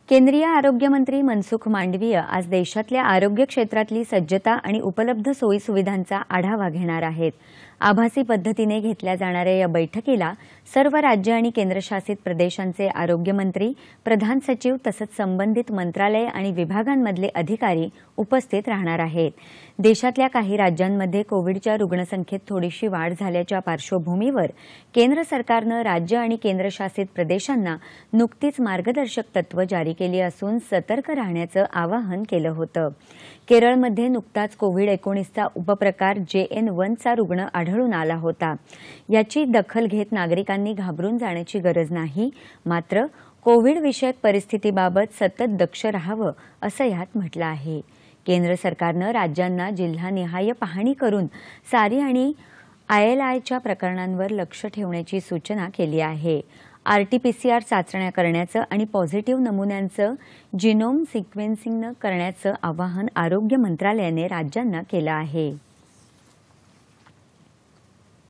केंद्रीय आरोग्य मंत्री मनसुख मांडवीय आज देशातल्या आरोग्य क्षेत्रातली सज्जता आणि उपलब्ध सोयीसुविधांचा आढावा घेणार आहेत। आभासी पद्धतीने घेतल्या जाणाऱ्या या बैठकीला सर्व राज्य आणि केंद्रशासित प्रदेशांचे आरोग्य मंत्री, प्रधान सचिव तसंच संबंधित मंत्रालय आणि विभागांमधले अधिकारी उपस्थित राहणार आहेत। देशातल्या काही राज्यांमध्ये कोविडच्या रुग्णसंख्येत थोडीशी वाढ झाल्याच्या पार्श्वभूमीवर केंद्र सरकारने राज्य आणि केंद्रशासित प्रदेशांना नुकतीच मार्गदर्शक तत्त्व जारी केली असून सतर्क राहण्याचं आवाहन केलं होतं। केरळमध्ये नुकताच कोविड-19चा उपप्रकार JN1 चा रुग्ण आढळून आला होता। याची दखल घेत नागरिकांनी घाबरून जाण्याची गरज नाही, मात्र कोविड विषयक परिस्थितीबाबत सतत दक्ष राहावं असं यात म्हटलं आहे। केंद्र सरकारने राज्यांना जिल्हानिहाय पाहणी करून सारी आणि ILIच्या प्रकरणांवर लक्ष ठेवण्याची सूचना केली आहे। RT-PCR चाचण्या करण्याचं आणि पॉझिटिव्ह नमुन्यांचं जीनोम सिक्वेन्सिंग करण्याचं आवाहन आरोग्य मंत्रालयाने राज्यांना केलं आहे।